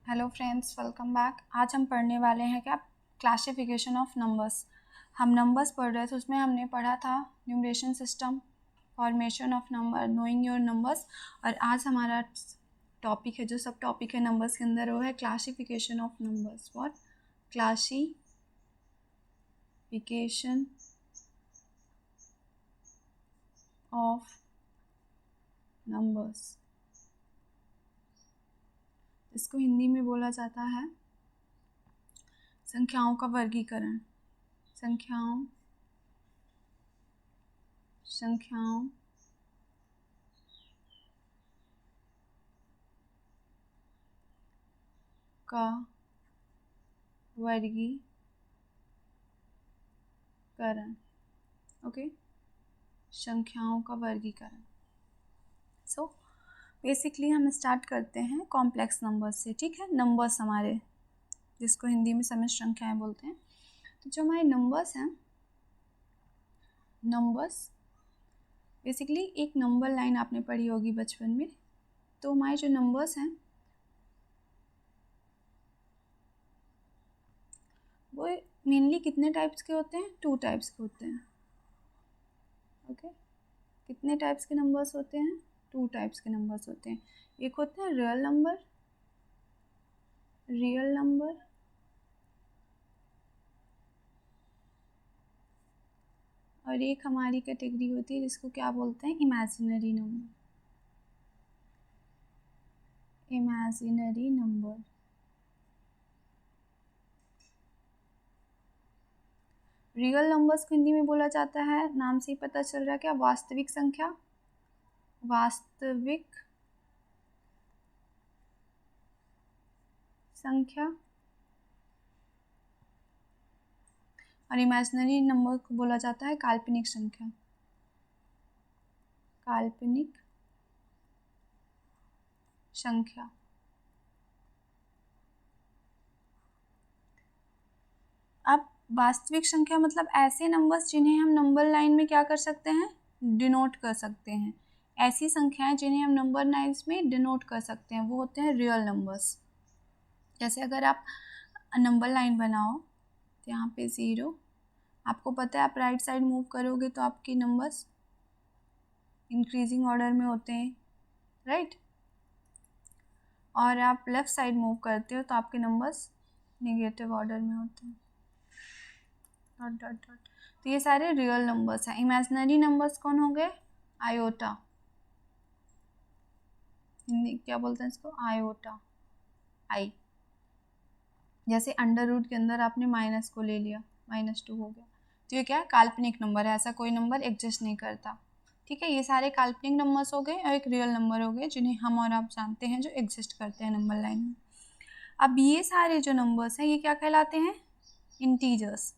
Hello friends, welcome back. आज हम पढ़ने वाले हैं क्या, क्लासिफिकेशन ऑफ नंबर्स। हम नंबर्स पढ़ रहे थे, उसमें हमने पढ़ा था numeration system, formation of number, knowing your numbers. और आज हमारा टॉपिक है, जो सब टॉपिक है नंबर्स के अंदर, वो है classification of numbers. What? Classification of numbers, इसको हिंदी में बोला जाता है संख्याओं का वर्गीकरण। संख्याओं का वर्गीकरण। ओके, संख्याओं का वर्गीकरण। सो बेसिकली हम स्टार्ट करते हैं कॉम्प्लेक्स नंबर्स से। ठीक है, नंबर्स हमारे, जिसको हिंदी में सम्मिश्र संख्याएं बोलते हैं। तो जो हमारे नंबर्स हैं, नंबर्स बेसिकली एक नंबर लाइन आपने पढ़ी होगी बचपन में। तो हमारे जो नंबर्स हैं वो मेनली कितने टाइप्स के होते हैं? 2 टाइप्स के होते हैं। ओके, कितने टाइप्स के नंबर्स होते हैं? 2 टाइप्स के नंबर्स होते हैं। एक होते हैं रियल नंबर, और एक हमारी कैटेगरी होती है जिसको क्या बोलते हैं? Imaginary number. रियल नंबर्स को हिंदी में बोला जाता है, नाम से ही पता चल रहा है क्या, वास्तविक संख्या। वास्तविक संख्या। और इमेजिनरी नंबर को बोला जाता है काल्पनिक संख्या। काल्पनिक संख्या। अब वास्तविक संख्या मतलब ऐसे नंबर्स जिन्हें हम नंबर लाइन में क्या कर सकते हैं? डिनोट कर सकते हैं। ऐसी संख्याएं जिन्हें हम नंबर लाइन्स में डिनोट कर सकते हैं, वो होते हैं रियल नंबर्स। जैसे अगर आप नंबर लाइन बनाओ तो यहाँ पे 0, आपको पता है आप राइट साइड मूव करोगे तो आपके नंबर्स इंक्रीजिंग ऑर्डर में होते हैं, राइट। और आप लेफ़्ट साइड मूव करते हो तो आपके नंबर्स नेगेटिव ऑर्डर में होते हैं। Dot dot dot. तो ये सारे रियल नंबर्स हैं। इमेजिनरी नंबर्स कौन हो गए? आयोटा। हिंदी क्या बोलते हैं इसको? आयोटा, आई। जैसे अंडर रूट के अंदर आपने माइनस को ले लिया, -2 हो गया। तो ये क्या है? काल्पनिक नंबर है, ऐसा कोई नंबर एग्जिस्ट नहीं करता। ठीक है, ये सारे काल्पनिक नंबर्स हो गए और एक रियल नंबर हो गए जिन्हें हम और आप जानते हैं, जो एग्जिस्ट करते हैं नंबर लाइन में। अब ये सारे जो नंबर्स हैं ये क्या कहलाते हैं? इंटीजर्स।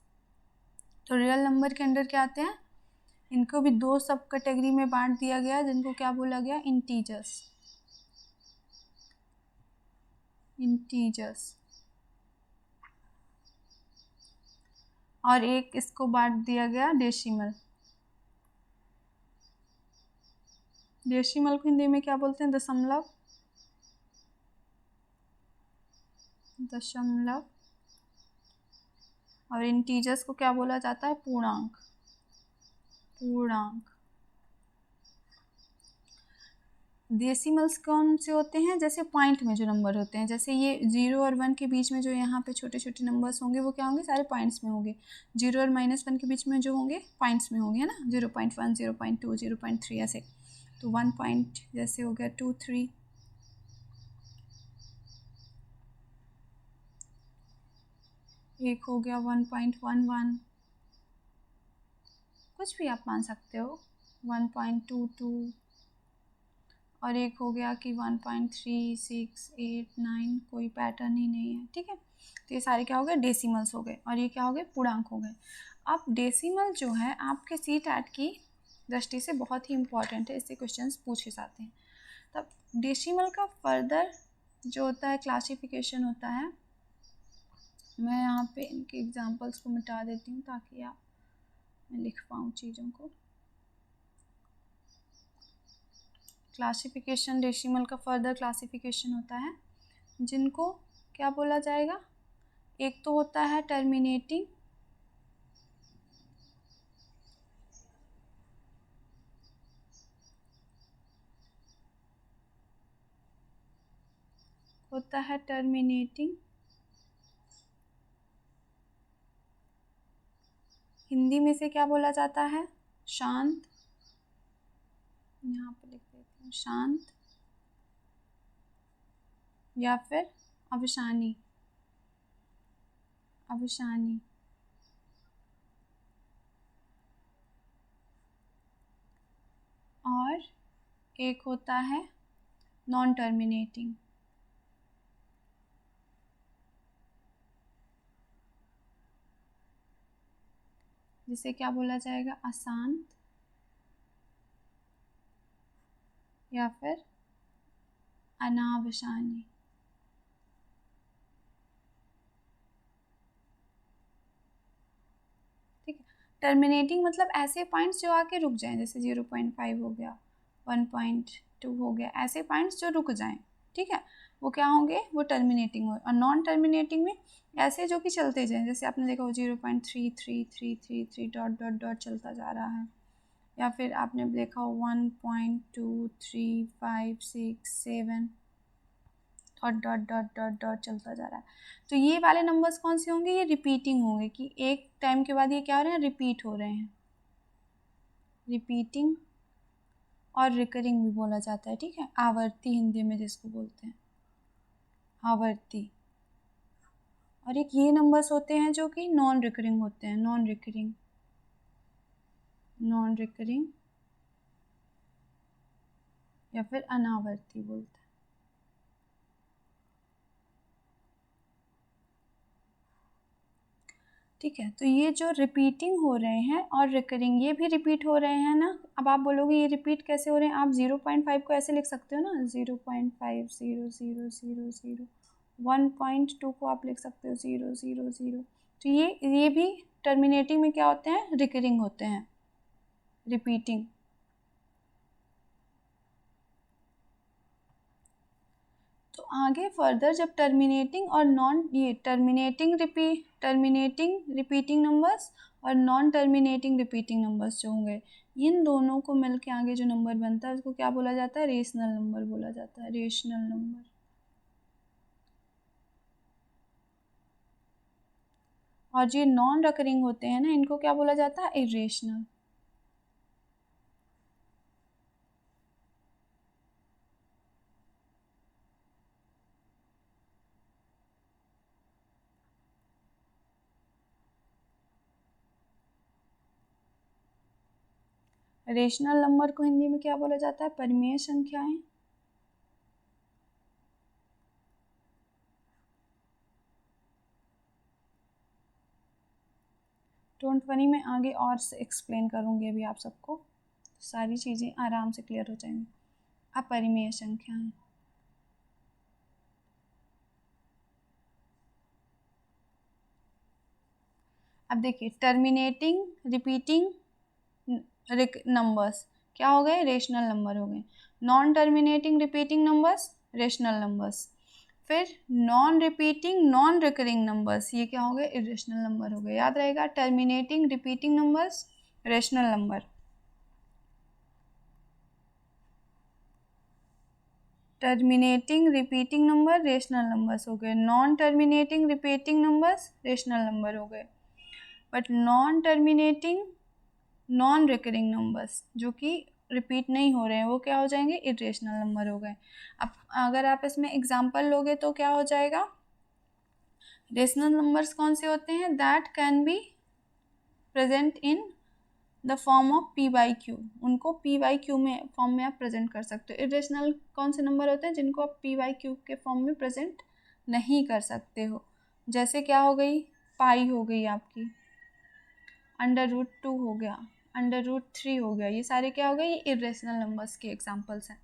तो रियल नंबर के अंदर क्या आते हैं? इनको भी 2 सब कैटेगरी में बांट दिया गया, जिनको क्या बोला गया? इंटीजर्स। और एक इसको बांट दिया गया डेसिमल। डेसिमल को हिंदी में क्या बोलते हैं? दशमलव। और इंटीजर्स को क्या बोला जाता है? पूर्णांक। डेसिमल्स कौन से होते हैं? जैसे पॉइंट में जो नंबर होते हैं, जैसे ये 0 और 1 के बीच में जो यहाँ पे छोटे छोटे नंबर्स होंगे वो क्या होंगे? सारे पॉइंट्स में होंगे। 0 और -1 के बीच में जो होंगे पॉइंट्स में होंगे, है ना। 0.1, 0.2, 0.3 ऐसे। तो 1 पॉइंट जैसे हो गया 2, 3। एक हो गया 1.11, कुछ भी आप मान सकते हो, 1.22। और एक हो गया कि 1.3689, कोई पैटर्न ही नहीं है। ठीक है, तो ये सारे क्या हो गए? डेसिमल्स हो गए। और ये क्या हो गए? पूर्णांक हो गए। अब डेसिमल जो है आपके CTET की दृष्टि से बहुत ही इम्पॉर्टेंट है, इससे क्वेश्चंस पूछे जाते हैं। तब डेसिमल का फर्दर जो होता है क्लासिफिकेशन होता है, मैं यहाँ पे इनके एग्जाम्पल्स को मिटा देती हूँ ताकि मैं लिख पाऊँ चीज़ों को। क्लासिफिकेशन, डेसिमल का फर्दर क्लासिफिकेशन होता है जिनको क्या बोला जाएगा? एक तो होता है टर्मिनेटिंग, होता है टर्मिनेटिंग, हिंदी में से क्या बोला जाता है? शांत, यहाँ पे लिख देती हूँ शांत, या फिर अवसानी, अवसानी। और एक होता है नॉन टर्मिनेटिंग, जिसे क्या बोला जाएगा? अशांत, या फिर अनावसानी। ठीक है, टर्मिनेटिंग मतलब ऐसे पॉइंट्स जो आके रुक जाएं, जैसे 0.5 हो गया, 1.2 हो गया, ऐसे पॉइंट्स जो रुक जाएं, ठीक है, वो क्या होंगे? वो टर्मिनेटिंग हो। और नॉन टर्मिनेटिंग में ऐसे जो कि चलते जाएं, जैसे आपने देखा हो 0.3333 डॉट डॉट डॉट चलता जा रहा है, या फिर आपने देखा हो 1.2356 dot dot dot dot dot चलता जा रहा है। तो ये वाले नंबर्स कौन से होंगे? ये रिपीटिंग होंगे, कि एक टाइम के बाद ये क्या हो रहे हैं? रिपीट हो रहे हैं। रिपीटिंग और रिकरिंग भी बोला जाता है, ठीक है, आवर्ती हिंदी में जिसको बोलते हैं, आवर्ती। और एक ये नंबर्स होते हैं जो कि नॉन रिकरिंग होते हैं, नॉन रिकरिंग, नॉन रिकरिंग या फिर अनावर्ती बोलते हैं। ठीक है, तो ये जो रिपीटिंग हो रहे हैं और रिकरिंग, ये भी रिपीट हो रहे हैं ना। अब आप बोलोगे ये रिपीट कैसे हो रहे हैं? आप 0.5 को ऐसे लिख सकते हो ना, 0.500000, 1.2 को आप लिख सकते हो 000। तो ये भी टर्मिनेटिंग में क्या होते हैं? रिकरिंग होते हैं, रिपीटिंग। तो आगे फर्दर जब टर्मिनेटिंग और नॉन, ये टर्मिनेटिंग रिपीटिंग नंबर्स और नॉन टर्मिनेटिंग रिपीटिंग नंबर्स जो होंगे, इन दोनों को मिलके आगे जो नंबर बनता है उसको क्या बोला जाता है? रेशनल नंबर बोला जाता है, रेशनल नंबर। और जो नॉन रिकरिंग होते हैं ना, इनको क्या बोला जाता है? इरेशनल। रेशनल नंबर को हिंदी में क्या बोला जाता है? परिमेय संख्याएं। डोंट वरी, मैं आगे और से एक्सप्लेन करूँगी अभी आप सबको, सारी चीज़ें आराम से क्लियर हो जाएंगी। अपरिमेय संख्याएं, अब देखिए टर्मिनेटिंग रिपीटिंग नंबर्स क्या हो गए? रेशनल नंबर हो गए। Non terminating repeating numbers, rational numbers. फिर non repeating non recurring numbers, ये क्या हो गए? इरेशनल नंबर हो गए। याद रहेगा, terminating repeating numbers, rational number. Terminating repeating number, rational numbers हो गए। Non terminating repeating numbers, rational number हो गए। But non terminating non recurring numbers जो कि रिपीट नहीं हो रहे हैं, वो क्या हो जाएंगे? इरेशनल नंबर हो गए। अब अगर आप इसमें एग्जांपल लोगे तो क्या हो जाएगा? रेशनल नंबर्स कौन से होते हैं? That can be present in the form of P by Q, उनको पी बाई क्यू में फॉर्म में आप प्रेजेंट कर सकते हो। इरेशनल कौन से नंबर होते हैं? जिनको आप पी बाई क्यू के फॉर्म में प्रेजेंट नहीं कर सकते हो। जैसे क्या हो गई? पाई हो गई आपकी, √2 हो गया, √3 हो गया, ये सारे क्या हो गए? ये इरेशनल नंबर्स के एग्जांपल्स हैं।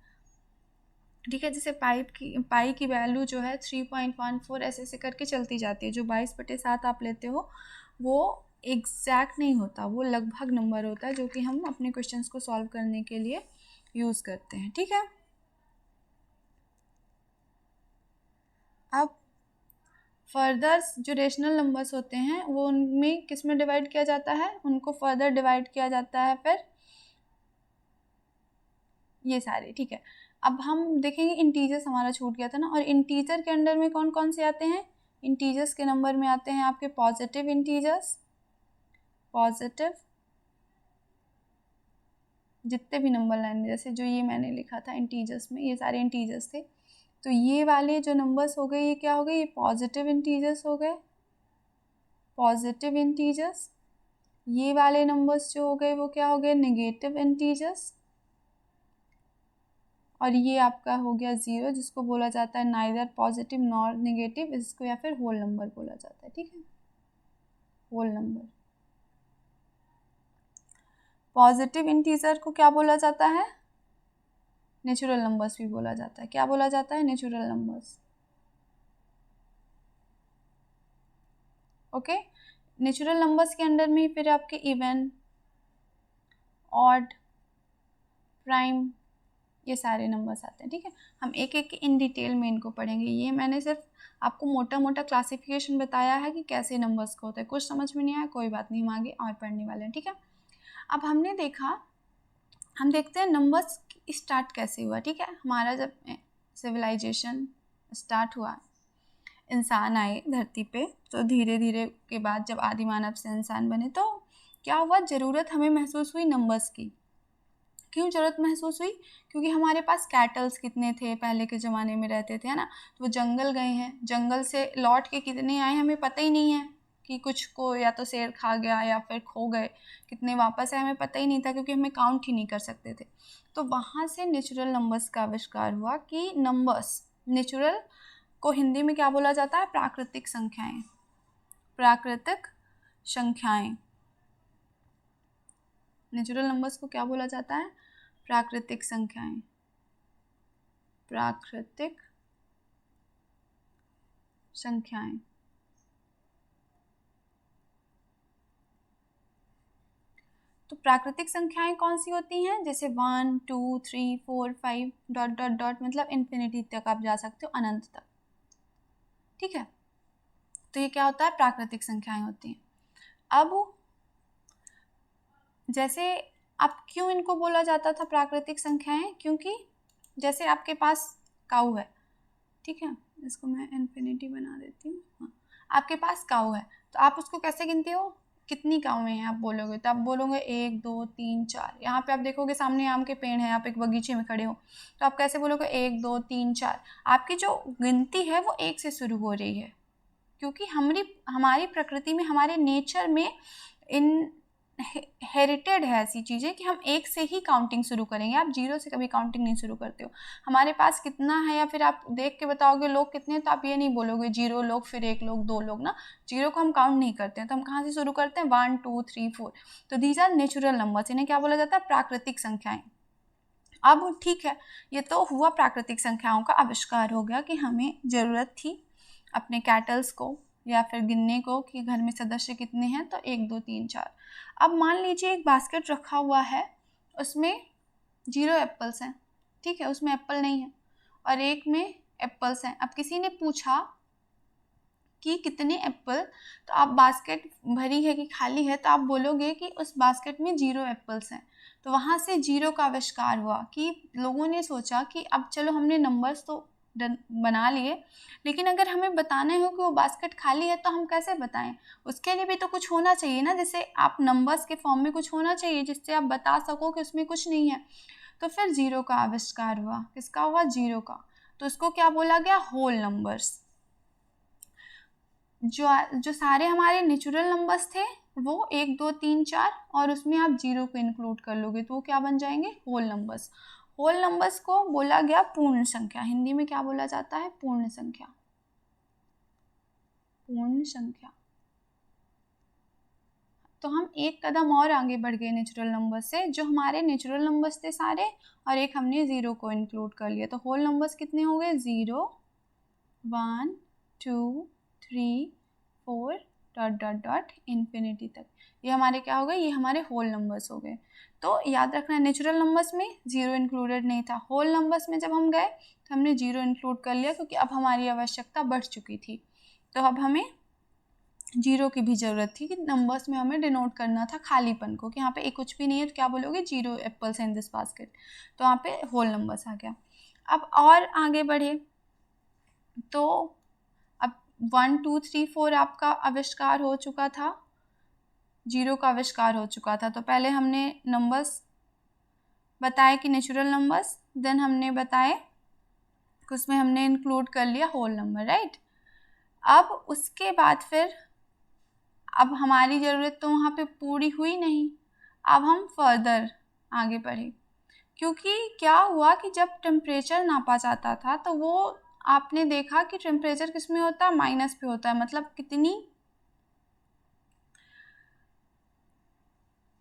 ठीक है, जैसे पाई की वैल्यू जो है 3.14 ऐसे करके चलती जाती है। जो 22/7 आप लेते हो वो एग्जैक्ट नहीं होता, वो लगभग नंबर होता है जो कि हम अपने क्वेश्चंस को सॉल्व करने के लिए यूज़ करते हैं। ठीक है, अब फर्दर जो रेशनल नंबर्स होते हैं वो उनमें किस में डिवाइड किया जाता है, उनको फर्दर डिवाइड किया जाता है फिर ये सारे, ठीक है। अब हम देखेंगे इंटीजर्स हमारा छूट गया था ना, और इंटीजर के अंडर में कौन कौन से आते हैं, इंटीजर्स के नंबर में आते हैं आपके पॉजिटिव इंटीजर्स, पॉजिटिव जितने भी नंबर लाइन में, जैसे जो ये मैंने लिखा था इंटीजर्स में, ये सारे इंटीजर्स थे, तो ये वाले जो नंबर्स हो गए ये क्या हो गए, ये पॉजिटिव इंटीजर्स हो गए, पॉजिटिव इंटीजर्स। ये वाले नंबर्स जो हो गए वो क्या हो गए, नेगेटिव इंटीजर्स। और ये आपका हो गया ज़ीरो, जिसको बोला जाता है नाइदर पॉजिटिव नॉर नेगेटिव, इसको या फिर होल नंबर बोला जाता है, ठीक है, होल नंबर। पॉजिटिव इंटीजर को क्या बोला जाता है, नेचुरल नंबर्स भी बोला जाता है, क्या बोला जाता है, natural numbers. Okay, natural numbers के अंडर में फिर आपके इवन, ऑड, प्राइम, ये सारे नंबर्स आते हैं, ठीक है। हम एक एक इन डिटेल में इनको पढ़ेंगे, ये मैंने सिर्फ आपको मोटा मोटा क्लासिफिकेशन बताया है कि कैसे नंबर्स को होता है, कुछ समझ में नहीं आया कोई बात नहीं, हम आगे और पढ़ने वाले हैं, ठीक है। अब हमने देखा, हम देखते हैं नंबर्स स्टार्ट कैसे हुआ, ठीक है। हमारा जब सिविलाइजेशन स्टार्ट हुआ, इंसान आए धरती पे, तो धीरे धीरे के बाद जब आदि मानव से इंसान बने तो क्या हुआ, ज़रूरत हमें महसूस हुई नंबर्स की। क्यों ज़रूरत महसूस हुई, क्योंकि हमारे पास कैटल्स कितने थे पहले के ज़माने में रहते थे, है ना, तो वो जंगल गए हैं, जंगल से लौट के कितने आए हमें पता ही नहीं है, कि कुछ को या तो शेर खा गया या फिर खो गए, कितने वापस आए हमें पता ही नहीं था, क्योंकि हमें काउंट ही नहीं कर सकते थे। तो वहाँ से नेचुरल नंबर्स का आविष्कार हुआ कि नंबर्स, नेचुरल को हिंदी में क्या बोला जाता है, प्राकृतिक संख्याएं, प्राकृतिक संख्याएं। नेचुरल नंबर्स को क्या बोला जाता है, प्राकृतिक संख्याएं, प्राकृतिक संख्याएं। तो प्राकृतिक संख्याएं कौन सी होती हैं, जैसे 1 2 3 4 5 डॉट डॉट डॉट, मतलब इन्फिनिटी तक आप जा सकते हो, अनंत तक, ठीक है। तो ये क्या होता है, प्राकृतिक संख्याएं होती हैं। अब जैसे अब क्यों इनको बोला जाता था प्राकृतिक संख्याएं, क्योंकि जैसे आपके पास काऊ है, ठीक है, इसको मैं इन्फिनिटी बना देती हूँ, हाँ, आपके पास काऊ है, तो आप उसको कैसे गिनते हो, कितनी काउएं हैं आप बोलोगे, तो आप बोलोगे 1 2 3 4। यहाँ पे आप देखोगे सामने आम के पेड़ हैं, आप एक बगीचे में खड़े हो, तो आप कैसे बोलोगे 1 2 3 4। आपकी जो गिनती है वो 1 से शुरू हो रही है, क्योंकि हमारी प्रकृति में, हमारे नेचर में इन हेरिटेड है ऐसी चीज़ें कि हम 1 से ही काउंटिंग शुरू करेंगे, आप 0 से कभी काउंटिंग नहीं शुरू करते हो। हमारे पास कितना है, या फिर आप देख के बताओगे लोग कितने, तो आप ये नहीं बोलोगे 0 लोग फिर 1 लोग 2 लोग ना, 0 को हम काउंट नहीं करते हैं, तो हम कहाँ से शुरू करते हैं, 1 2 3 4। तो दीज आर नेचुरल नंबर्स, इन्हें क्या बोला जाता है, प्राकृतिक संख्याएं। अब ठीक है, ये तो हुआ प्राकृतिक संख्याओं का आविष्कार हो गया कि हमें ज़रूरत थी अपने कैटल्स को या फिर गिनने को कि घर में सदस्य कितने हैं, तो 1 2 3 4। अब मान लीजिए एक बास्केट रखा हुआ है, उसमें 0 एप्पल्स हैं, ठीक है, उसमें एप्पल नहीं है, और एक में एप्पल्स हैं। अब किसी ने पूछा कि कितने एप्पल, तो आप बास्केट भरी है कि खाली है, तो आप बोलोगे कि उस बास्केट में 0 एप्पल्स हैं। तो वहाँ से 0 का आविष्कार हुआ कि लोगों ने सोचा कि अब चलो हमने नंबर्स तो बना लिए, लेकिन अगर हमें बताना हो कि वो बास्केट खाली है तो हम कैसे बताएं, उसके लिए भी तो कुछ होना चाहिए ना, जैसे आप नंबर्स के फॉर्म में कुछ होना चाहिए जिससे आप बता सको कि उसमें कुछ नहीं है। तो फिर 0 का आविष्कार हुआ, किसका हुआ, 0 का। तो उसको क्या बोला गया, होल नंबर्स। जो सारे हमारे नेचुरल नंबर्स थे वो 1 2 3 4, और उसमें आप 0 को इंक्लूड कर लोगे तो वो क्या बन जाएंगे, होल नंबर्स। होल नंबर्स को बोला गया पूर्ण संख्या, हिंदी में क्या बोला जाता है, पूर्ण संख्या, पूर्ण संख्या। तो हम एक कदम और आगे बढ़ गए नेचुरल नंबर्स से, जो हमारे नेचुरल नंबर्स थे सारे, और एक हमने 0 को इंक्लूड कर लिया, तो होल नंबर्स कितने हो गए, 0 1 2 3 4 डॉट डॉट डॉट इन्फिनिटी तक। ये हमारे क्या हो गए, ये हमारे होल नंबर्स हो गए। तो याद रखना, नेचुरल नंबर्स में 0 इंक्लूडेड नहीं था, होल नंबर्स में जब हम गए तो हमने 0 इंक्लूड कर लिया, क्योंकि अब हमारी आवश्यकता बढ़ चुकी थी। तो अब हमें जीरो की भी ज़रूरत थी कि नंबर्स में हमें डिनोट करना था खालीपन को, कि यहाँ पे एक कुछ भी नहीं है तो क्या बोलोगे, 0 एप्पल्स इन दिस बास्केट, तो यहाँ पे होल नंबर्स आ गया। अब और आगे बढ़े तो अब 1 2 3 4 आपका आविष्कार हो चुका था, 0 का आविष्कार हो चुका था। तो पहले हमने नंबर्स बताए कि नेचुरल नंबर्स, देन हमने बताए कि उसमें हमने इंक्लूड कर लिया होल नंबर, राइट। अब उसके बाद फिर अब हमारी ज़रूरत तो वहाँ पे पूरी हुई नहीं, अब हम फर्दर आगे बढ़े, क्योंकि क्या हुआ कि जब टेम्परेचर नापा जाता था तो वो आपने देखा कि टेम्परेचर किस में होता है, माइनस पे होता है, मतलब कितनी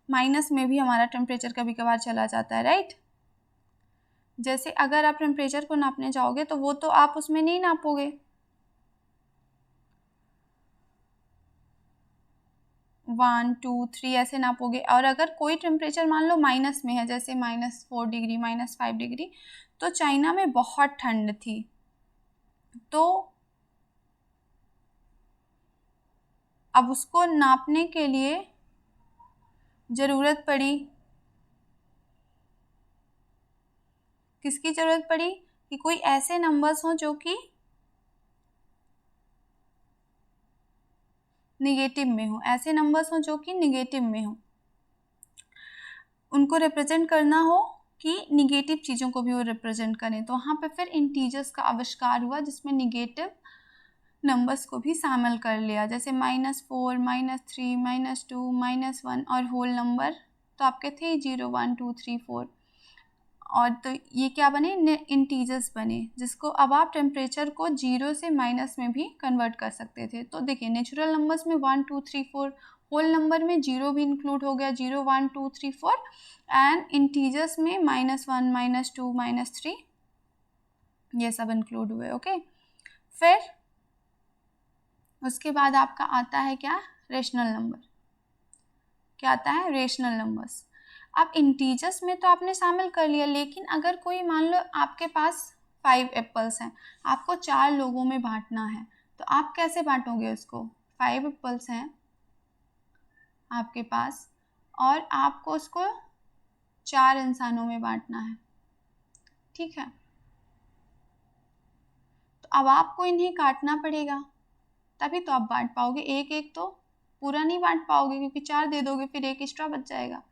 माइनस में भी हमारा टेम्परेचर कभी कभार चला जाता है, राइट। जैसे अगर आप टेम्परेचर को नापने जाओगे तो वो तो आप उसमें नहीं नापोगे, 1 2 3 ऐसे नापोगे। और अगर कोई टेम्परेचर मान लो माइनस में है, जैसे -4 डिग्री, -5 डिग्री, तो चाइना में बहुत ठंड थी, तो अब उसको नापने के लिए ज़रूरत पड़ी, किसकी ज़रूरत पड़ी, कि कोई ऐसे नंबर्स हों जो कि निगेटिव में हो, ऐसे नंबर्स हों जो कि निगेटिव में हो, उनको रिप्रेजेंट करना हो कि निगेटिव चीज़ों को भी वो रिप्रेजेंट करें। तो वहाँ पे फिर इंटीजर्स का आविष्कार हुआ जिसमें निगेटिव नंबर्स को भी शामिल कर लिया, जैसे -4 -3 -2 -1 और होल नंबर तो आपके थे 0 1 2 3 4, और तो ये क्या बने, इंटीजर्स बने, जिसको अब आप टेम्परेचर को 0 से माइनस में भी कन्वर्ट कर सकते थे। तो देखिए नेचुरल नंबर्स में 1 2 3 4, होल नंबर में 0 भी इंक्लूड हो गया, 0 1 2 3 4, एंड इंटीजर्स में -1 -2 -3 ये सब इंक्लूड हुए, ओके। फिर उसके बाद आपका आता है क्या, रेशनल नंबर। क्या आता है, रेशनल नंबर्स। अब इंटीजर्स में तो आपने शामिल कर लिया, लेकिन अगर कोई मान लो आपके पास 5 एप्पल्स हैं, आपको 4 लोगों में बांटना है, तो आप कैसे बांटोगे उसको, 5 एप्पल्स हैं आपके पास और आपको उसको 4 इंसानों में बांटना है, ठीक है। तो अब आपको इन्हें काटना पड़ेगा, तभी तो आप बांट पाओगे, एक एक तो पूरा नहीं बांट पाओगे, क्योंकि 4 दे दोगे फिर एक एक्स्ट्रा बच जाएगा।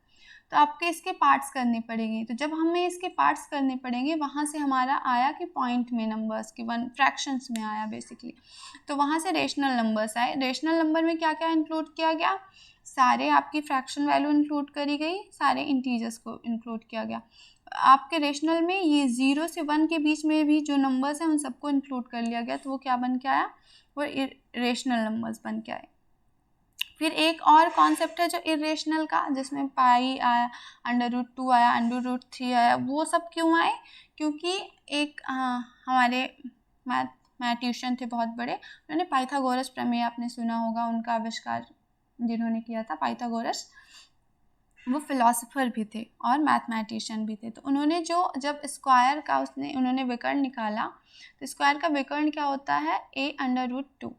तो आपके इसके पार्ट्स करने पड़ेंगे, तो जब हमें इसके पार्ट्स करने पड़ेंगे, वहाँ से हमारा आया कि पॉइंट में नंबर्स की फ्रैक्शंस में आया बेसिकली, तो वहाँ से रेशनल नंबर्स आए। रेशनल नंबर में क्या क्या इंक्लूड किया गया, सारे आपकी फ्रैक्शन वैल्यू इंक्लूड करी गई, सारे इंटीजर्स को इंक्लूड किया गया। आपके रेशनल में ये 0 से 1 के बीच में भी जो नंबर्स हैं उन सबको इंक्लूड कर लिया गया, तो वो क्या बन के आया, वो रेशनल नंबर्स बन के आए। फिर एक और कॉन्सेप्ट है जो इरेशनल का, जिसमें पाई आया, √2 आया, √3 आया। वो सब क्यों आए, क्योंकि एक हमारे मैथमेटिशियन थे बहुत बड़े, उन्होंने पाइथागोरस प्रमेय आपने सुना होगा, उनका आविष्कार जिन्होंने किया था पाइथागोरस, वो फिलोसोफर भी थे और मैथमेटिशियन भी थे। तो उन्होंने जब स्क्वायर का उन्होंने विकर्ण निकाला, तो स्क्वायर का विकर्ण क्या होता है, a√2।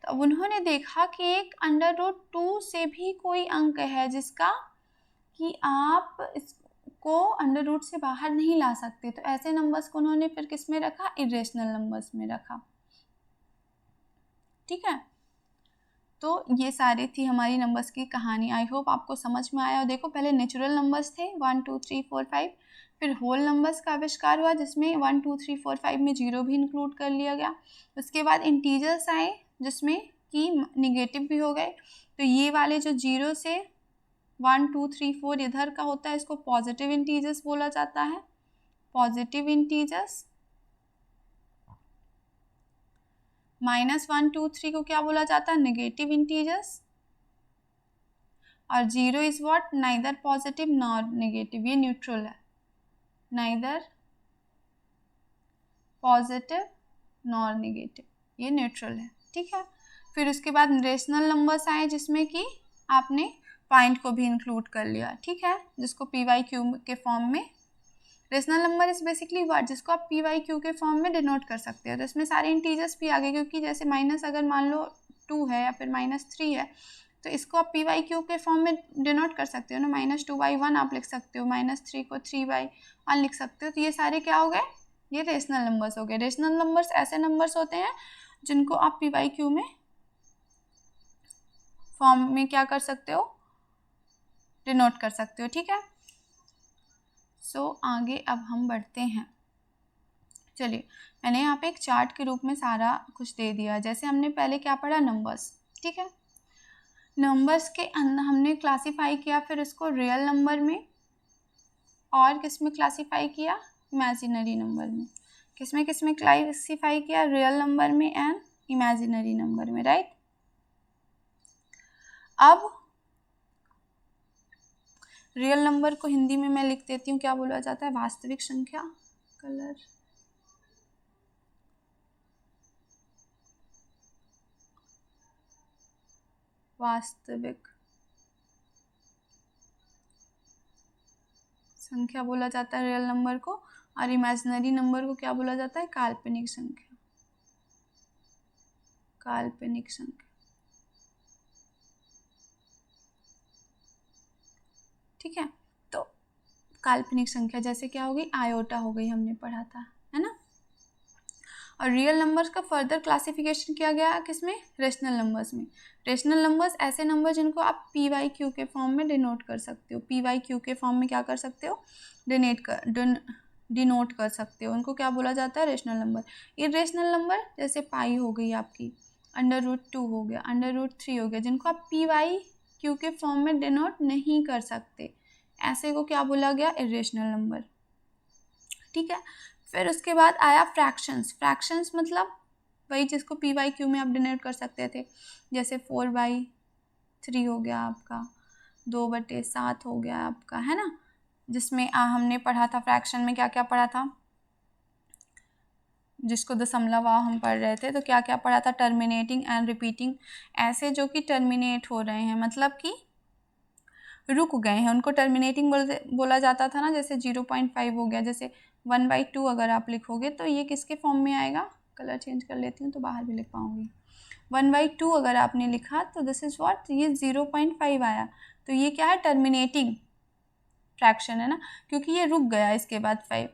तो अब उन्होंने देखा कि एक √2 से भी कोई अंक है जिसका कि आप इसको √रूट से बाहर नहीं ला सकते, तो ऐसे नंबर्स को उन्होंने फिर किस में रखा, इरेशनल नंबर्स में रखा, ठीक है। तो ये सारी थी हमारी नंबर्स की कहानी। आई होप आपको समझ में आया। और देखो पहले नेचुरल नंबर्स थे 1 2 3 4 5, फिर होल नंबर्स का आविष्कार हुआ जिसमें 1 2 3 4 5 में 0 भी इंक्लूड कर लिया गया। उसके बाद इंटीजर्स आए जिसमें कि निगेटिव भी हो गए। तो ये वाले जो 0 से 1 2 3 4 इधर का होता है, इसको पॉजिटिव इंटीजर्स बोला जाता है, पॉजिटिव इंटीजर्स। -1 2 3 को क्या बोला जाता है, नेगेटिव इंटीजर्स। और 0 is what, neither positive nor negative, ये न्यूट्रल है, नाइदर पॉजिटिव नॉर नेगेटिव, ये न्यूट्रल है, ठीक है। फिर उसके बाद रेशनल नंबर्स आए जिसमें कि आपने पॉइंट को भी इंक्लूड कर लिया, ठीक है, जिसको PYQ के फॉर्म में rational number is basically word जिसको आप पी वाई क्यू के फॉर्म में डिनोट कर सकते हो। तो इसमें सारे इंटीजर्स भी आ गए, क्योंकि जैसे माइनस अगर मान लो 2 है या फिर -3 है, तो इसको आप पी वाई क्यू के फॉर्म में डिनोट कर सकते हो ना। -2/1 आप लिख सकते हो, -3 को 3/1 लिख सकते हो। तो ये सारे क्या हो गए, ये रेशनल नंबर्स हो गए। रेशनल नंबर्स ऐसे नंबर्स होते हैं जिनको आप पी वाई क्यू में फॉर्म में क्या कर सकते हो, डिनोट कर सकते हो। ठीक है, सो आगे अब हम बढ़ते हैं। चलिए, मैंने यहाँ पे एक चार्ट के रूप में सारा कुछ दे दिया। जैसे हमने पहले क्या पढ़ा, नंबर्स। ठीक है, नंबर्स के अंदर हमने क्लासीफाई किया, फिर उसको रियल नंबर में और किस में क्लासीफाई किया, इमेजिनरी नंबर में। किस में क्लासीफाई किया, रियल नंबर में एंड इमेजिनरी नंबर में, राइट। अब रियल नंबर को हिंदी में मैं लिख देती हूँ, क्या बोला जाता है, वास्तविक संख्या। कलर वास्तविक संख्या बोला जाता है रियल नंबर को, और इमेजिनरी नंबर को क्या बोला जाता है, काल्पनिक संख्या। काल्पनिक संख्या, ठीक है। तो काल्पनिक संख्या जैसे क्या हो गई, आयोटा हो गई, हमने पढ़ा था, है ना। और रियल नंबर्स का फर्दर क्लासिफिकेशन किया गया किसमें, रेशनल नंबर्स में। रेशनल नंबर्स ऐसे नंबर जिनको आप पी वाई क्यू के फॉर्म में डिनोट कर सकते हो। पी वाई क्यू के फॉर्म में क्या कर सकते हो, डिनोट कर सकते हो। उनको क्या बोला जाता है, रेशनल नंबर। इरेशनल नंबर जैसे पाई हो गई आपकी, √2 हो गया, √3 हो गया, जिनको आप पी वाई क्यू के फॉर्म में डिनोट नहीं कर सकते, ऐसे को क्या बोला गया, इरेशनल नंबर। ठीक है, फिर उसके बाद आया फ्रैक्शंस। फ्रैक्शंस मतलब वही जिसको पी वाई क्यू में आप डिनोट कर सकते थे। जैसे 4/3 हो गया आपका, 2/7 हो गया आपका, है ना। जिसमें हमने पढ़ा था फ्रैक्शन में क्या क्या पढ़ा था, जिसको दशमलव हम पढ़ रहे थे, तो क्या क्या पढ़ा था, टर्मिनेटिंग एंड रिपीटिंग। ऐसे जो कि टर्मिनेट हो रहे हैं, मतलब कि रुक गए हैं, उनको टर्मिनेटिंग बोला जाता था ना। जैसे 0.5 हो गया, जैसे 1/2 अगर आप लिखोगे तो ये किसके फॉर्म में आएगा, कलर चेंज कर लेती हूँ तो बाहर भी लिख पाऊँगी। 1/2 अगर आपने लिखा तो दिस इज़ व्हाट, ये 0.5 आया, तो ये क्या है, टर्मिनेटिंग फ्रैक्शन है ना, क्योंकि ये रुक गया इसके बाद 5।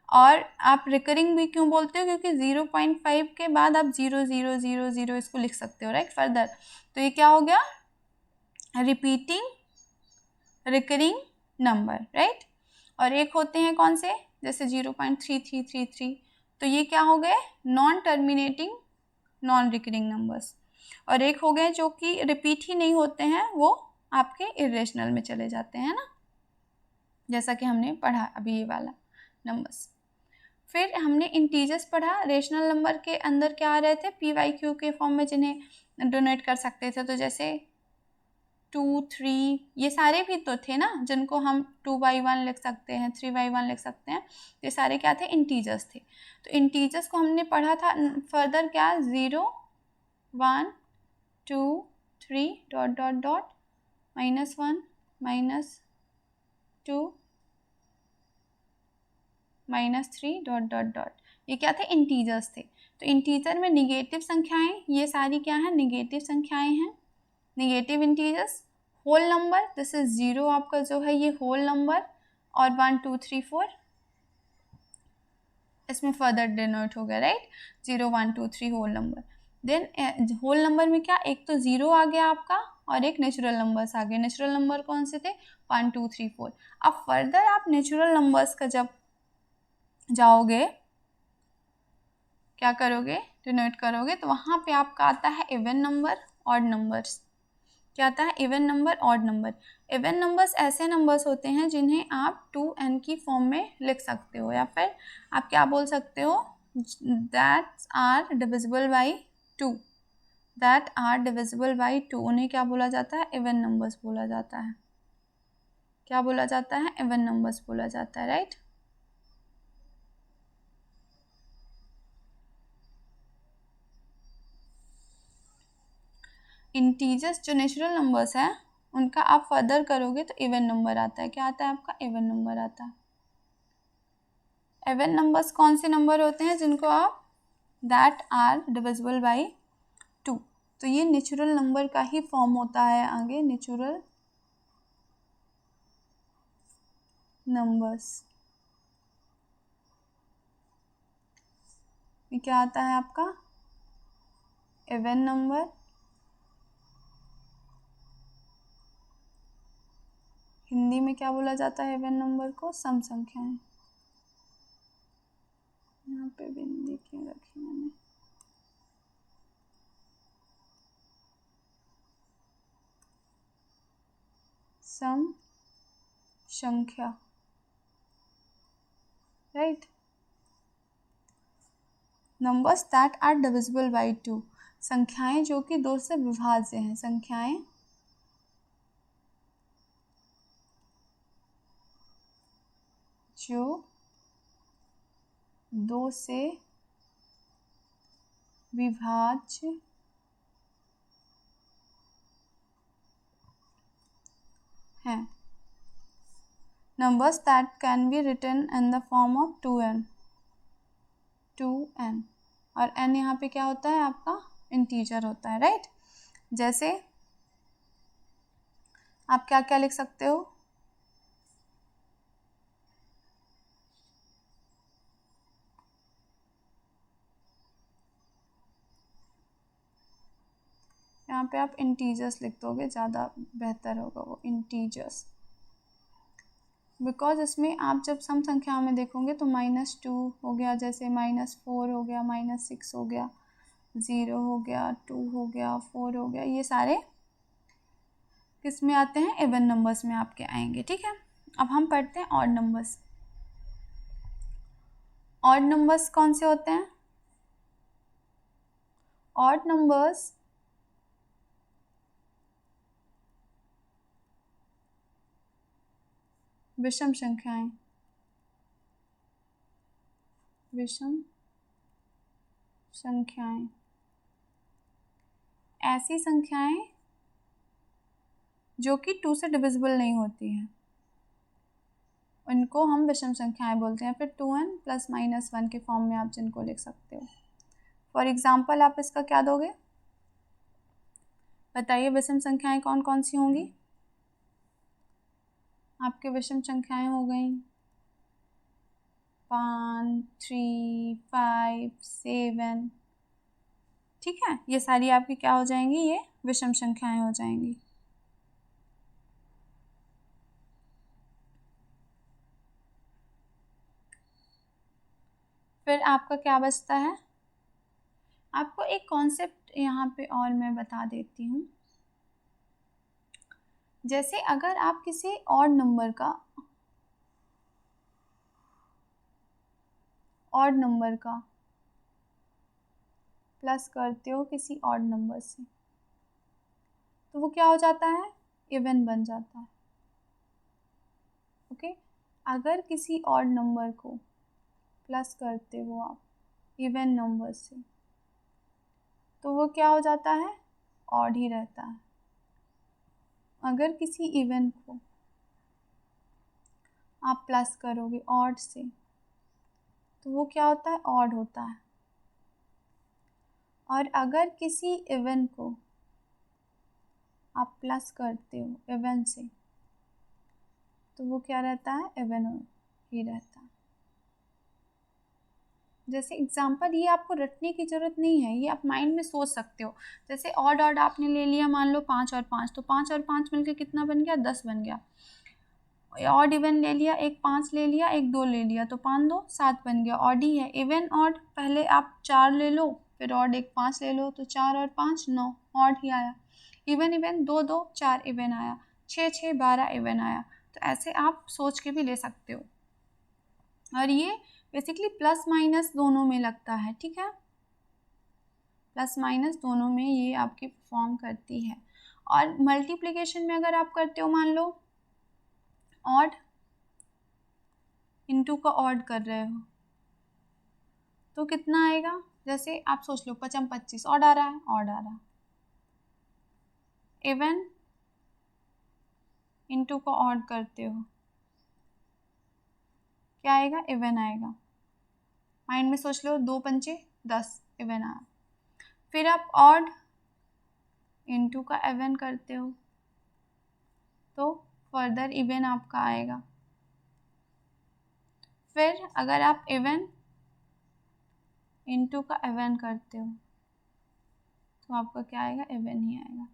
और आप रिकरिंग भी क्यों बोलते हो, क्योंकि 0.5 के बाद आप 0.000 इसको लिख सकते हो, राइट, फर्दर। तो ये क्या हो गया, रिपीटिंग रिकरिंग नंबर, राइट। और एक होते हैं कौन से, जैसे 0.3333, तो ये क्या हो गए, non terminating non recurring numbers. और एक हो गए जो कि रिपीट ही नहीं होते हैं, वो आपके इरेशनल में चले जाते हैं ना, जैसा कि हमने पढ़ा अभी ये वाला नंबर्स। फिर हमने इंटीजर्स पढ़ा। रेशनल नंबर के अंदर क्या आ रहे थे, पी वाई क्यू के फॉर्म में जिन्हें डोनेट कर सकते थे। तो जैसे 2, 3 ये सारे भी तो थे ना, जिनको हम 2/1 लिख सकते हैं, 3/1 लिख सकते हैं। ये सारे क्या थे, इंटीजर्स थे। तो इंटीजर्स को हमने पढ़ा था फर्दर क्या, 0, 1, 2, 3 ... -1, -2, -3 ... ये क्या थे, इंटीजर्स थे। तो इंटीजर में निगेटिव संख्याएं, ये सारी क्या है, निगेटिव संख्याएं हैं, negative integers. Whole number, this is 0 आपका जो है ये होल नंबर, और 1, 2, 3, 4 इसमें फर्दर डिनोट हो गया, right, 0, 1, 2, 3 whole number. Then whole number में क्या, एक तो 0 आ गया आपका, और एक नेचुरल नंबर्स आ गए। नेचुरल नंबर कौन से थे, 1, 2, 3, 4। अब फर्दर आप नेचुरल नंबर्स का जब जाओगे, क्या करोगे, डिनोट करोगे, तो वहाँ पे आपका आता है इवन नंबर, ऑड नंबर्स। क्या आता है, even number, odd number. Even numbers ऐसे नंबर्स होते हैं जिन्हें आप 2n की फॉर्म में लिख सकते हो, या फिर आप क्या बोल सकते हो, that are divisible by 2, that are divisible by 2, उन्हें क्या बोला जाता है, इवन नंबर्स बोला जाता है। क्या बोला जाता है, इवन नंबर्स बोला जाता है, राइट। इंटीजर्स जो नेचुरल नंबर्स हैं उनका आप फर्दर करोगे तो इवन नंबर आता है। क्या आता है आपका, इवन नंबर आता है। इवन नंबर्स कौन से नंबर होते हैं जिनको आप दैट आर डिविजिबल बाई 2, तो ये नेचुरल नंबर का ही फॉर्म होता है आगे, नेचुरल नंबर्स। ये क्या आता है आपका इवन नंबर, हिंदी में क्या बोला जाता है इवन नंबर को, सम संख्याएं। यहाँ पे भी हिंदी क्यों रखी मैंने, सम संख्या, right. Numbers that are divisible by 2, संख्याएं जो कि 2 से विभाज्य हैं, संख्याएं जो 2 से विभाज्य हैं। Numbers that can be written in the form of 2n, और n यहाँ पे क्या होता है आपका इंटीजर होता है, राइट। जैसे आप क्या क्या लिख सकते हो, यहाँ पे आप इंटीजर्स लिख दोगे, ज़्यादा बेहतर होगा वो इंटीजर्स, बिकॉज इसमें आप जब सम संख्याओं में देखोगे तो -2 हो गया, जैसे -4 हो गया, -6 हो गया, 0 हो गया, 2 हो गया, 4 हो गया, ये सारे किस में आते हैं, इवन नंबर्स में आपके आएंगे, ठीक है। अब हम पढ़ते हैं ऑड नंबर्स। ऑड नंबर्स कौन से होते हैं, ऑड नंबर्स विषम संख्याएं, विषम संख्याएं, ऐसी संख्याएं जो कि 2 से डिविजिबल नहीं होती हैं, उनको हम विषम संख्याएं बोलते हैं। फिर 2n प्लस -1 के फॉर्म में आप जिनको लिख सकते हो। फॉर एग्जाम्पल आप इसका क्या दोगे, बताइए विषम संख्याएं कौन कौन सी होंगी आपके, विषम संख्याएं हो गई 5, 3, 5, 7, ठीक है, ये सारी आपकी क्या हो जाएंगी, ये विषम संख्याएं हो जाएंगी। फिर आपका क्या बचता है, आपको एक कॉन्सेप्ट यहाँ पे और मैं बता देती हूँ। जैसे अगर आप किसी ऑड नंबर का प्लस करते हो किसी ऑड नंबर से, तो वो क्या हो जाता है, इवन बन जाता है, ओके। अगर किसी ऑड नंबर को प्लस करते हो आप इवन नंबर से, तो वो क्या हो जाता है, ऑड ही रहता है। अगर किसी इवन को आप प्लस करोगे ऑड से, तो वो क्या होता है, ऑड होता है। और अगर किसी इवन को आप प्लस करते हो इवन से, तो वो क्या रहता है, इवन ही रहता है। जैसे एग्जांपल, ये आपको रटने की ज़रूरत नहीं है, ये आप माइंड में सोच सकते हो। जैसे ऑड आपने ले लिया, मान लो 5 और 5, तो 5 और 5 मिलकर कितना बन गया, 10 बन गया। ऑड इवन ले लिया, एक 5 ले लिया, एक 2 ले लिया, तो 5 2 7 बन गया, ऑड ही है। इवन ऑड पहले आप 4 ले लो, फिर ऑड एक 5 ले लो, तो 4 और 5 9, ऑड ही आया। इवन 2 2 4 इवन आया, 6 6 12 इवन आया। तो ऐसे आप सोच के भी ले सकते हो। और ये बेसिकली प्लस माइनस दोनों में लगता है, ठीक है, प्लस माइनस दोनों में ये आपकी परफॉर्म करती है। और मल्टीप्लिकेशन में अगर आप करते हो, मान लो ऑड इनटू का ऑड कर रहे हो, तो कितना आएगा, जैसे आप सोच लो 5 25, ऑड आ रहा है, ऑड आ रहा है। इवन इनटू का ऑड करते हो, क्या आएगा, इवन आएगा। माइंड में सोच लो, 2 पंचे 10 इवन आया। फिर आप ऑड इनटू का इवन करते हो तो फर्दर इवन आपका आएगा। फिर अगर आप इवन इनटू का इवन करते हो तो आपका क्या आएगा, इवन ही आएगा।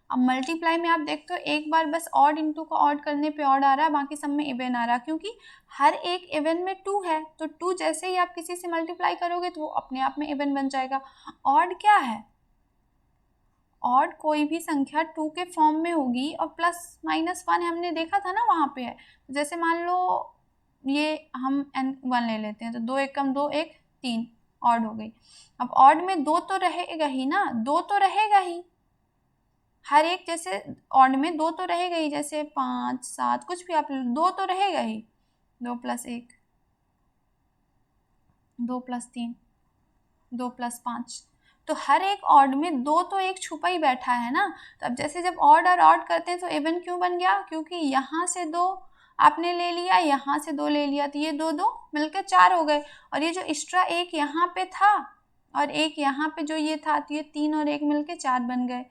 अब मल्टीप्लाई में आप देखते हो एक बार बस ऑड इनटू का ऑड करने पे ऑड आ रहा है, बाकी सब में इवन आ रहा है, क्योंकि हर एक इवन में 2 है, तो 2 जैसे ही आप किसी से मल्टीप्लाई करोगे तो वो अपने आप में इवन बन जाएगा। ऑड क्या है, ऑड कोई भी संख्या 2 के फॉर्म में होगी और प्लस माइनस 1 हमने देखा था ना वहाँ पे है। जैसे मान लो ये हम n1 ले लेते हैं, तो 2 1 कम 2 1 3 ऑड हो गई। अब ऑड में 2 तो रहेगा ही ना, 2 तो रहेगा ही हर एक, जैसे ऑड में 2 तो रहेगा ही, जैसे 5 7 कुछ भी आप 2 तो रहेगा ही। 2 + 1 2 + 3 2 + 5, तो हर एक ऑड में 2 तो एक छुपा ही बैठा है ना। तो अब जैसे जब ऑड और ऑड करते हैं तो इवन क्यों बन गया, क्योंकि यहाँ से 2 आपने ले लिया, यहाँ से 2 ले लिया, तो ये 2 2 मिलकर 4 हो गए। और ये जो एक्स्ट्रा एक यहाँ पे था और एक यहाँ पे जो ये था, तो ये 3 और 1 मिलके 4 बन गए।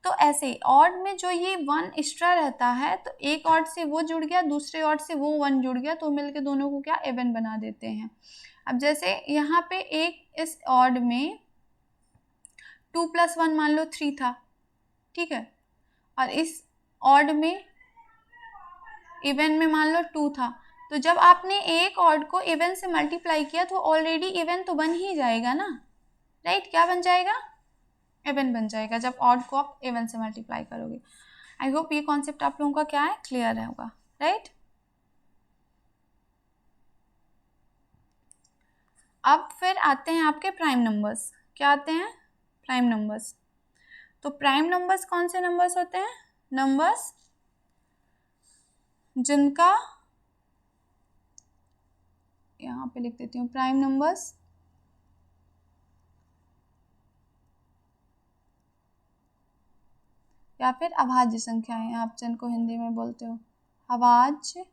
तो ऐसे ही ऑड में जो ये 1 एक्स्ट्रा रहता है, तो एक ऑड से वो जुड़ गया, दूसरे ऑड से वो 1 जुड़ गया, तो मिलके दोनों को क्या, इवन बना देते हैं। अब जैसे यहाँ पे एक इस ऑड में 2 + 1 मान लो 3 था, ठीक है, और इस ऑड में इवन में मान लो 2 था, तो जब आपने एक ऑड को इवन से मल्टीप्लाई किया तो ऑलरेडी इवन तो बन ही जाएगा ना, राइट। क्या बन जाएगा, इवन बन जाएगा जब ऑड को आप इवन से मल्टीप्लाई करोगे। आई होप ये कॉन्सेप्ट आप लोगों का क्या है, क्लियर होगा, राइट। अब फिर आते हैं आपके प्राइम नंबर्स। क्या आते हैं, प्राइम नंबर्स। तो प्राइम नंबर्स कौन से नंबर्स होते हैं, नंबर्स जिनका, यहाँ पे लिख देती हूँ, प्राइम नंबर्स या फिर अभाज्य संख्याएं, आप जिनको हिंदी में बोलते हो अभाज्य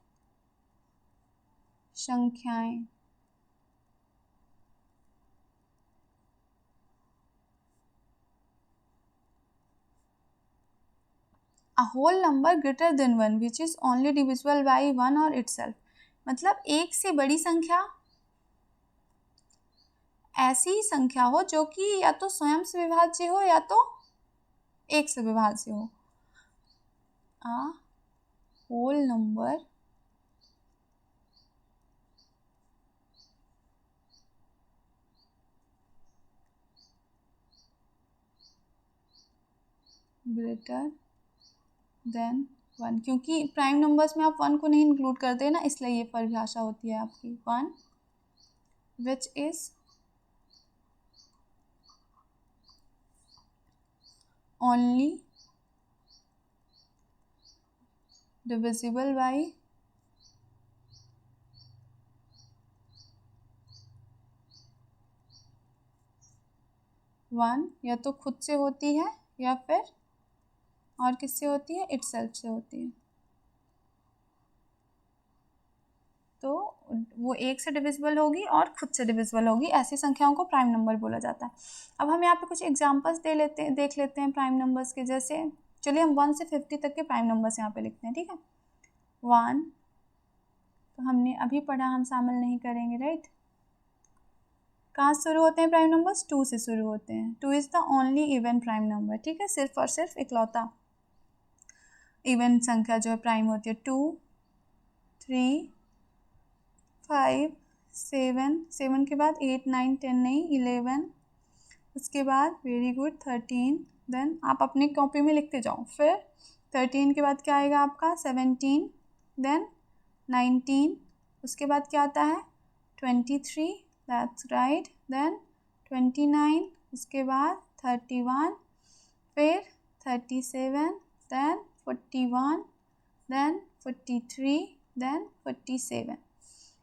संख्याएं। A whole number greater than 1 which is only divisible by 1 or itself, मतलब एक से बड़ी संख्या ऐसी संख्या हो जो कि या तो स्वयं से विभाज्य हो या तो एक से विभाज्य हो। A whole number greater than 1, क्योंकि प्राइम नंबर्स में आप 1 को नहीं इंक्लूड करते ना, इसलिए ये परिभाषा होती है आपकी 1 which is only divisible by 1, या तो खुद से होती है या फिर और किससे होती है, इटसेल्फ से होती है। तो वो एक से डिविजिबल होगी और खुद से डिविजिबल होगी, ऐसी संख्याओं को प्राइम नंबर बोला जाता है। अब हम यहाँ पे कुछ एग्जांपल्स देख लेते हैं प्राइम नंबर्स के। जैसे चलिए हम 1 से 50 तक के प्राइम नंबर्स यहाँ पे लिखते हैं, ठीक है। 1 तो हमने अभी पढ़ा, हम शामिल नहीं करेंगे, राइट। कहाँ से शुरू होते हैं प्राइम नंबर्स, 2 से शुरू होते हैं। 2 is the only even prime number, ठीक है, सिर्फ और सिर्फ इकलौता इवन संख्या जो है प्राइम होती है। 2 3 5 7 के बाद 8 9 10 नहीं 11, उसके बाद वेरी गुड 13, देन आप अपनी कॉपी में लिखते जाओ। फिर 13 के बाद क्या आएगा आपका 17, देन 19, उसके बाद क्या आता है 23, दैट्स राइट, देन 29, उसके बाद 31, फिर 37, देन 41, देन 43, देन 47।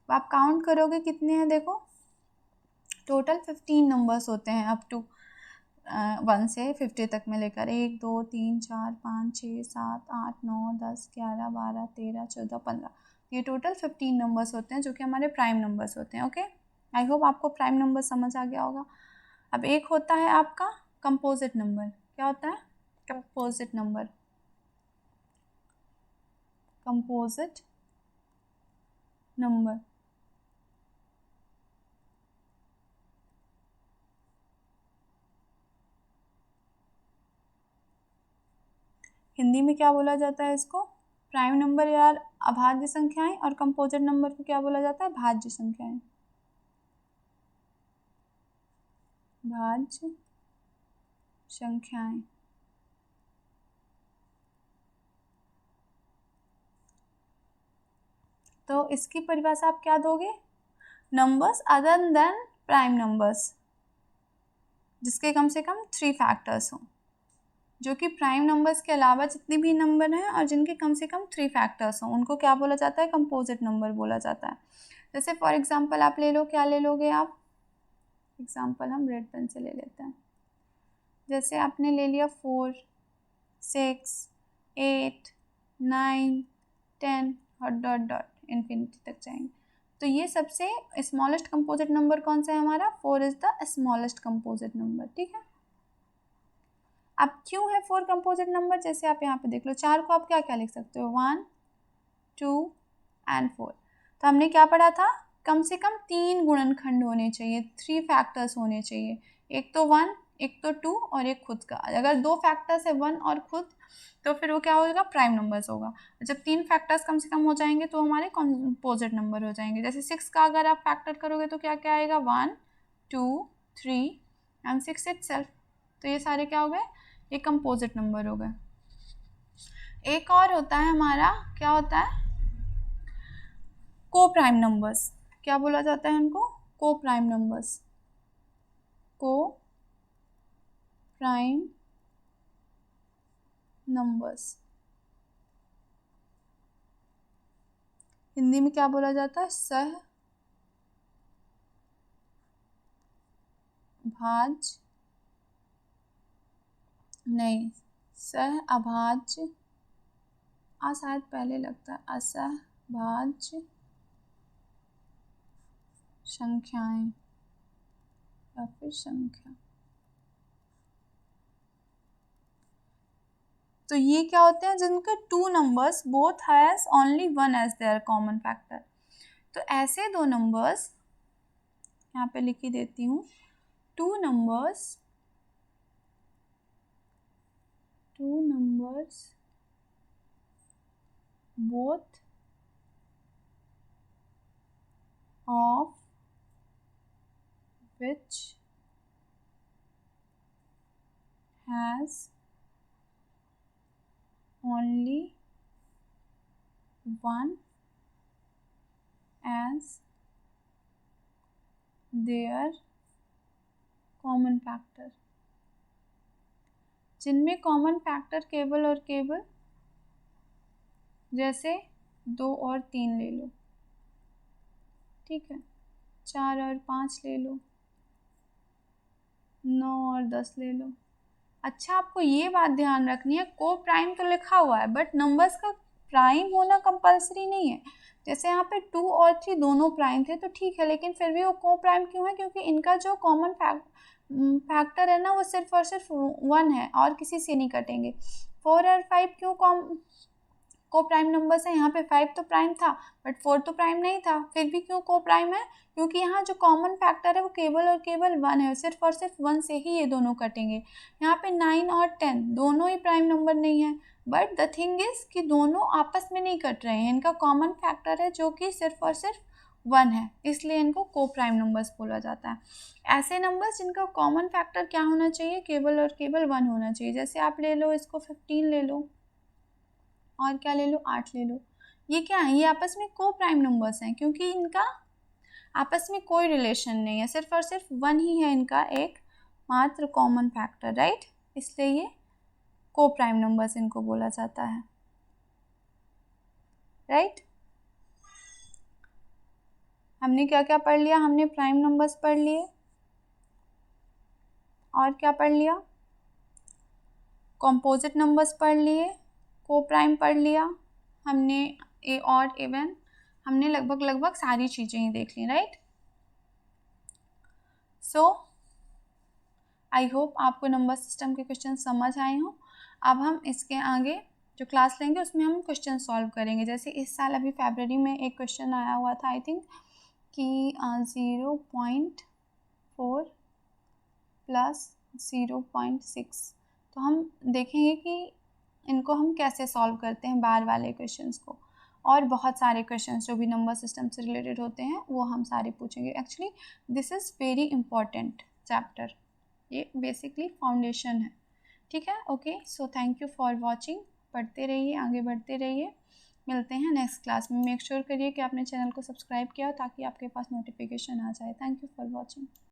आप काउंट करोगे कितने हैं, देखो टोटल 15 नंबर्स होते हैं अप टू 1 से 50 तक में लेकर 1 2 3 4 5 6 7 8 9 10 11 12 13 14 15, ये टोटल 15 नंबर्स होते हैं जो कि हमारे प्राइम नंबर्स होते हैं, ओके। आई होप आपको प्राइम नंबर समझ आ गया होगा। अब एक होता है आपका कंपोजिट नंबर। क्या होता है? Composite number. Composite number Hindi में क्या बोला जाता है इसको? प्राइम नंबर या अभाज्य संख्याएं, और कंपोजिट नंबर को क्या बोला जाता है? भाज्य संख्याएं। भाज्य संख्याएं। तो इसकी परिभाषा आप क्या दोगे? Numbers other than prime numbers, जिसके कम से कम 3 फैक्टर्स हों, जो कि प्राइम नंबर्स के अलावा जितने भी नंबर हैं और जिनके कम से कम 3 फैक्टर्स हों, उनको क्या बोला जाता है? कंपोजिट नंबर बोला जाता है। जैसे फॉर एग्जांपल आप ले लो, क्या ले लोगे आप? एग्जांपल हम रेड पेन से ले लेते हैं। जैसे आपने ले लिया 4, 6, 8, 9, 10 और डॉट डॉट इन्फिनिटी तक जाएंगे। तो ये सबसे स्मॉलेस्ट कंपोजिट नंबर कौन सा है हमारा? 4 is the smallest composite number. ठीक है। अब क्यों है 4 कंपोजिट नंबर? जैसे आप यहाँ पे देख लो, 4 को आप क्या क्या लिख सकते हो? 1, 2 एंड 4। तो हमने क्या पढ़ा था? कम से कम 3 गुणनखंड होने चाहिए, 3 फैक्टर्स होने चाहिए। एक तो 1, एक तो 2 और एक खुद का। अगर 2 फैक्टर्स है 1 और खुद, तो फिर वो क्या होगा? प्राइम नंबर्स होगा। जब 3 फैक्टर्स कम से कम हो जाएंगे तो हमारे कंपोजिट नंबर हो जाएंगे। जैसे 6 का अगर आप फैक्टर करोगे तो क्या क्या आएगा? 1, 2, 3 एंड 6 इटसेल्फ। तो ये सारे क्या हो गए? ये कंपोजिट नंबर हो गए। एक और होता है हमारा, क्या होता है? को प्राइम नंबर्स। क्या बोला जाता है उनको? को प्राइम नंबर्स। को प्राइम नंबर्स हिंदी में क्या बोला जाता है? सहभाज्य, नहीं, सहअभाज्य, शायद पहले लगता है, असहभाज्य संख्याएं या फिर संख्या। तो ये क्या होते हैं? जिनके 2 numbers both has only 1 as their common factor. तो ऐसे 2 नंबर्स यहाँ पे लिख ही देती हूँ। 2 numbers both of which has only 1 as their common factor। जिनमें कॉमन फैक्टर केवल और केवल, जैसे 2 और 3 ले लो, ठीक है, 4 और 5 ले लो, 9 और 10 ले लो। अच्छा, आपको ये बात ध्यान रखनी है, को प्राइम तो लिखा हुआ है बट नंबर्स का प्राइम होना कंपलसरी नहीं है। जैसे यहाँ पे 2 और 3 दोनों प्राइम थे तो ठीक है, लेकिन फिर भी वो को प्राइम क्यों है? क्योंकि इनका जो कॉमन फैक्टर है ना, वो सिर्फ और सिर्फ 1 है और किसी से नहीं कटेंगे। 4 और 5 क्यों को प्राइम नंबर्स है? यहाँ पे 5 तो प्राइम था बट 4 तो प्राइम नहीं था, फिर भी क्यों को प्राइम है? क्योंकि यहाँ जो कॉमन फैक्टर है वो केवल और केवल 1 है, सिर्फ और सिर्फ 1 से ही ये दोनों कटेंगे। यहाँ पे 9 और 10 दोनों ही प्राइम नंबर नहीं है, बट द थिंग इज कि दोनों आपस में नहीं कट रहे हैं, इनका कॉमन फैक्टर है जो कि सिर्फ और सिर्फ 1 है, इसलिए इनको को प्राइम नंबर्स बोला जाता है। ऐसे नंबर्स जिनका कॉमन फैक्टर क्या होना चाहिए? केवल और केवल 1 होना चाहिए। जैसे आप ले लो इसको 15 ले लो, और क्या ले लो? 8 ले लो। ये क्या है? ये आपस में को प्राइम नंबर्स हैं, क्योंकि इनका आपस में कोई रिलेशन नहीं है, सिर्फ और सिर्फ 1 ही है इनका एक मात्र कॉमन फैक्टर, राइट? इसलिए ये को प्राइम नंबर्स इनको बोला जाता है, राइट? हमने क्या क्या पढ़ लिया? हमने प्राइम नंबर्स पढ़ लिए, और क्या पढ़ लिया? कंपोजिट नंबर्स पढ़ लिए, को प्राइम पढ़ लिया हमने, ए ऑड इवन, हमने लगभग सारी चीज़ें ही देख ली, राइट? सो आई होप आपको नंबर सिस्टम के क्वेश्चन समझ आए हों। अब हम इसके आगे जो क्लास लेंगे उसमें हम क्वेश्चन सॉल्व करेंगे। जैसे इस साल अभी फरवरी में एक क्वेश्चन आया हुआ था आई थिंक कि 0.4 प्लस 0.6, तो हम देखेंगे कि इनको हम कैसे सॉल्व करते हैं बार वाले क्वेश्चंस को, और बहुत सारे क्वेश्चंस जो भी नंबर सिस्टम से रिलेटेड होते हैं वो हम सारे पूछेंगे। Actually this is very important chapter, ये बेसिकली फाउंडेशन है। ठीक है, okay, so thank you for watching. पढ़ते रहिए, आगे बढ़ते रहिए, मिलते हैं नेक्स्ट क्लास में। मेक श्योर करिए कि आपने चैनल को सब्सक्राइब किया हो ताकि आपके पास नोटिफिकेशन आ जाए। Thank you for watching.